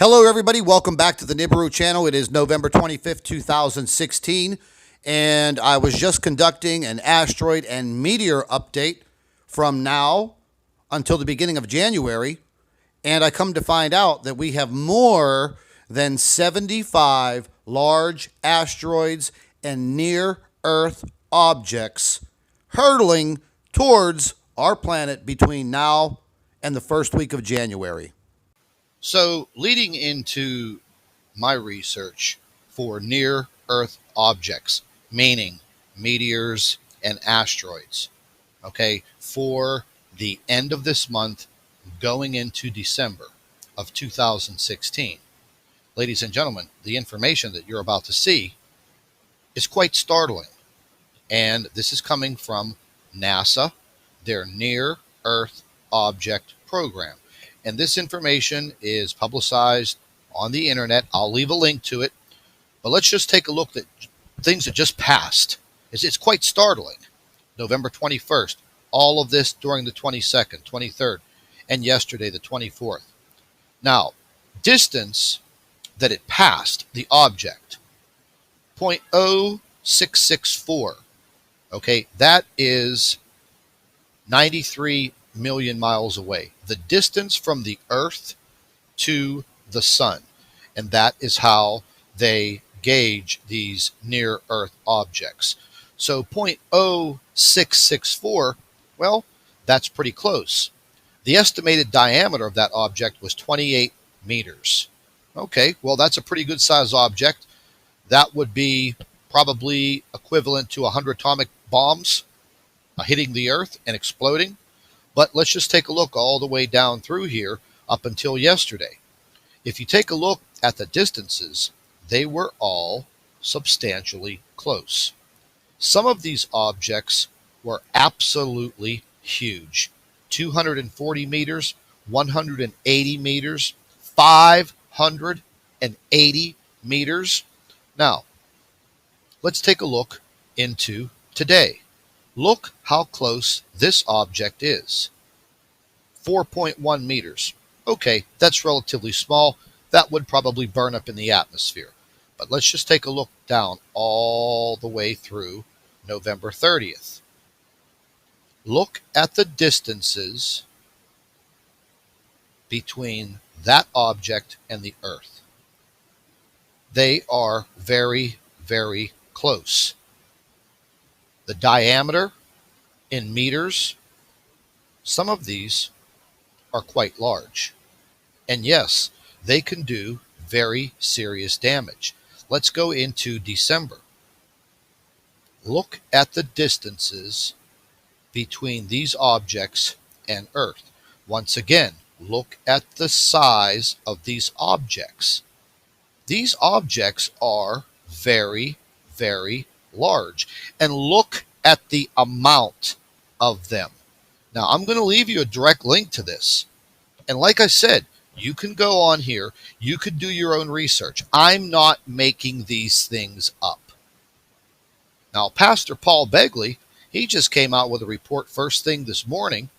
Hello, everybody. Welcome back to the Nibiru channel. It is November 25th, 2016, and I was just conducting an asteroid and meteor update from now until the beginning of January, and I come to find out that we have more than 75 large asteroids and near-Earth objects hurtling towards our planet between now and the first week of January. So, leading into my research for near Earth objects, meaning meteors and asteroids, for the end of this month going into December of 2016. Ladies and gentlemen, the information that you're about to see is quite startling. And this is coming from NASA, their Near Earth Object Program. And this information is publicized on the internet. I'll leave a link to it. But let's just take a look at things that just passed. It's quite startling. November 21st, all of this during the 22nd, 23rd, and yesterday, the 24th. Now, distance that it passed, the object, 0.0664. That is 93 million miles away. The distance from the Earth to the Sun. And that is how they gauge these near-Earth objects. So 0.0664, well, that's pretty close. The estimated diameter of that object was 28 meters. Okay, well, that's a pretty good size object. That would be probably equivalent to 100 atomic bombs hitting the Earth and exploding. But let's just take a look all the way down through here up until yesterday. If you take a look at the distances, they were all substantially close. Some of these objects were absolutely huge. 240 meters, 180 meters, 580 meters. Now, let's take a look into today. Look how close this object is. 4.1 meters. Okay, that's relatively small. That would probably burn up in the atmosphere. But let's just take a look down all the way through November 30th. Look at the distances between that object and the Earth. They are very, very close. The diameter in meters, some of these are quite large. And yes, they can do very serious damage. Let's go into December. Look at the distances between these objects and Earth. Once again, look at the size of these objects. These objects are very, very large. And look at the amount of them. Now, I'm going to leave you a direct link to this. And like I said, you can go on here. You could do your own research. I'm not making these things up. Now, Pastor Paul Begley, he just came out with a report first thing this morning.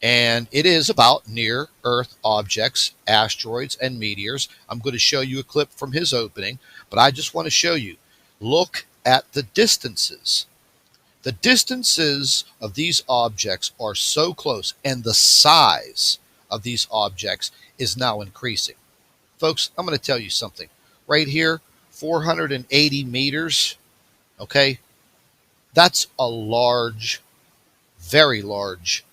And it is about near-Earth objects, asteroids, and meteors. I'm going to show you a clip from his opening. But I just want to show you. Look at the distances. The distances of these objects are so close, and the size of these objects is now increasing. Folks, I'm going to tell you something. Right here, 480 meters, that's a large, very large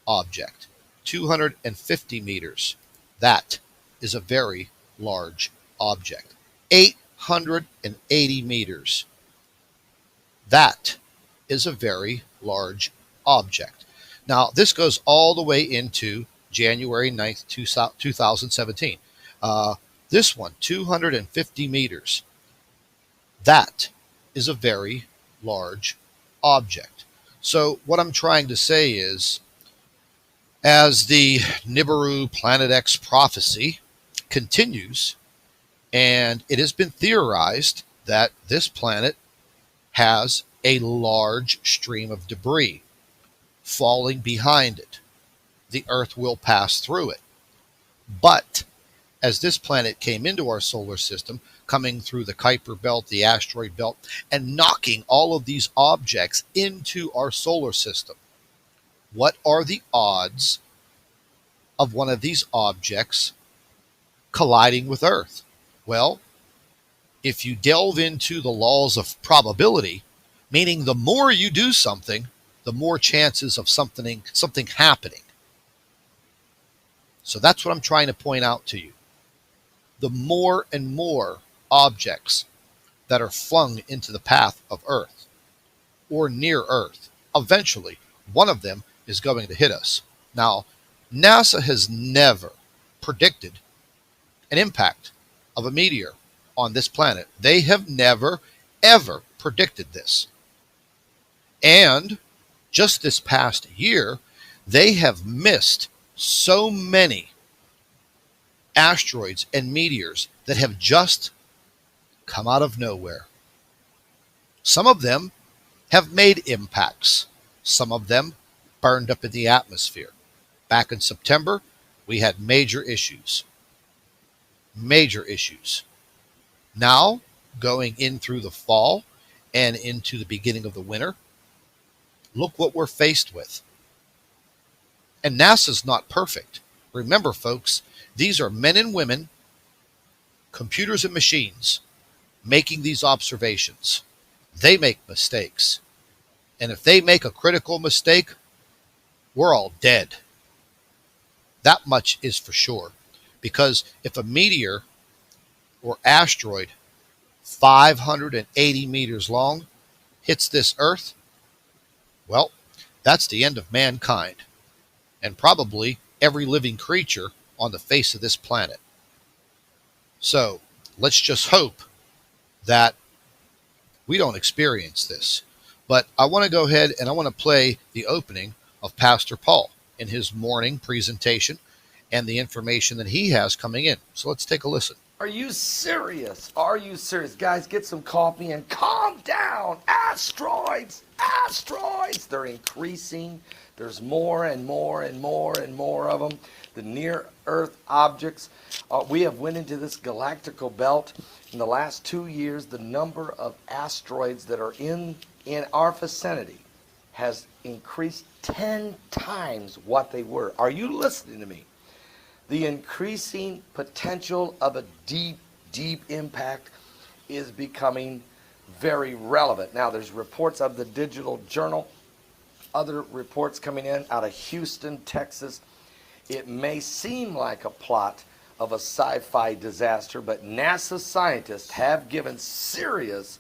object. 250 meters, that is a very large object. 880 meters. That is a very large object. Now, this goes all the way into January 9th, 2017. This one, 250 meters. That is a very large object. So what I'm trying to say is, as the Nibiru Planet X prophecy continues, and it has been theorized that this planet has a large stream of debris falling behind it. The Earth will pass through it. But as this planet came into our solar system, coming through the Kuiper belt, the asteroid belt, and knocking all of these objects into our solar system. What are the odds of one of these objects colliding with Earth? Well, if you delve into the laws of probability, meaning the more you do something, the more chances of something happening. So that's what I'm trying to point out to you. The more and more objects that are flung into the path of Earth or near Earth, eventually one of them is going to hit us. Now, NASA has never predicted an impact of a meteor on this planet. They have never, ever predicted this. And just this past year, they have missed so many asteroids and meteors that have just come out of nowhere. Some of them have made impacts. Some of them burned up in the atmosphere. Back in September, we had major issues. Major issues. Now, going in through the fall and into the beginning of the winter, look what we're faced with. And NASA's not perfect. Remember, folks, these are men and women, computers and machines, making these observations. They make mistakes. And if they make a critical mistake, we're all dead. That much is for sure. Because if a meteor or asteroid 580 meters long hits this Earth, well, that's the end of mankind. And probably every living creature on the face of this planet. So let's just hope that we don't experience this. But I want to go ahead and I want to play the opening of Pastor Paul in his morning presentation and the information that he has coming in. So let's take a listen. Are you serious? Are you serious? Guys, get some coffee and calm down. Asteroids! Asteroids! They're increasing. There's more and more and more and more of them. The near-Earth objects. We have went into this galactical belt. In the last 2 years, the number of asteroids that are in our vicinity has increased 10 times what they were. Are you listening to me? The increasing potential of a deep, deep impact is becoming very relevant. Now, there's reports of the Digital Journal, other reports coming in out of Houston, Texas. It may seem like a plot of a sci-fi disaster, but NASA scientists have given serious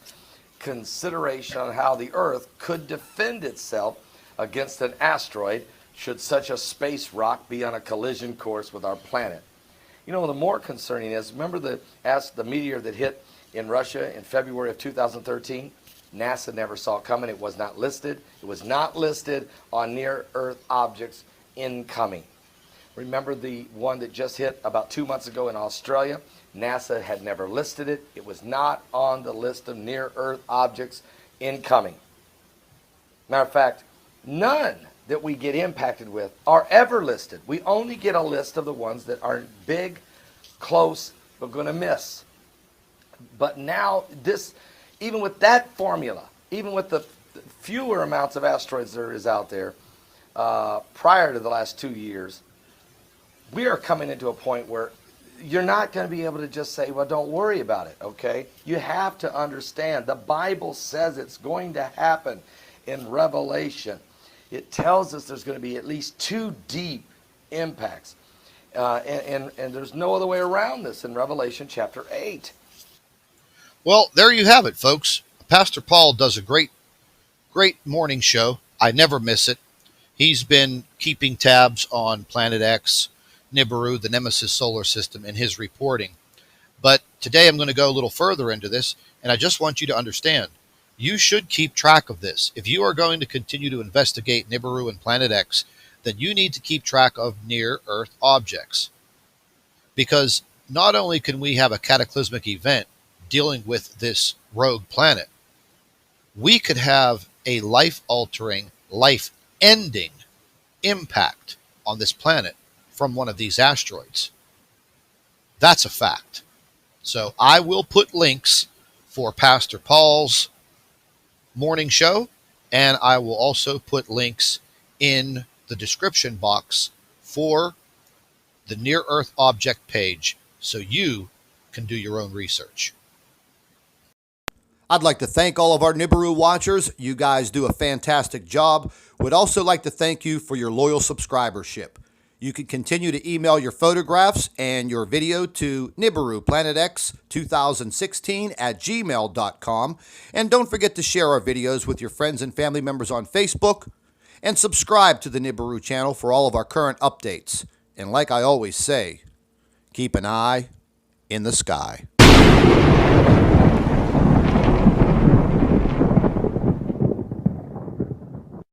consideration on how the Earth could defend itself against an asteroid should such a space rock be on a collision course with our planet. You know, the more concerning is, remember the meteor that hit in Russia in February of 2013? NASA never saw it coming. It was not listed. It was not listed on near-Earth objects incoming. Remember the one that just hit about 2 months ago in Australia? NASA had never listed it. It was not on the list of near-Earth objects incoming. Matter of fact, none that we get impacted with are ever listed. We only get a list of the ones that are big, close, but going to miss. But now this, even with that formula, even with the fewer amounts of asteroids there is out there, prior to the last 2 years, we are coming into a point where you're not going to be able to just say, well, don't worry about it, okay? You have to understand. The Bible says it's going to happen in Revelation. It tells us there's going to be at least 2 deep impacts. And there's no other way around this in Revelation chapter 8. Well, there you have it, folks. Pastor Paul does a great morning show. I never miss it. He's been keeping tabs on Planet X, Nibiru, the Nemesis solar system, in his reporting. But today I'm going to go a little further into this, and I just want you to understand. You should keep track of this. If you are going to continue to investigate Nibiru and Planet X, then you need to keep track of near-Earth objects. Because not only can we have a cataclysmic event dealing with this rogue planet, we could have a life-altering, life-ending impact on this planet from one of these asteroids. That's a fact. So I will put links for Pastor Paul's morning show, and I will also put links in the description box for the Near Earth Object page so you can do your own research. I'd like to thank all of our Nibiru watchers. You guys do a fantastic job. Would also like to thank you for your loyal subscribership. You can continue to email your photographs and your video to NibiruPlanetX2016@gmail.com. And don't forget to share our videos with your friends and family members on Facebook. And subscribe to the Nibiru channel for all of our current updates. And like I always say, keep an eye in the sky.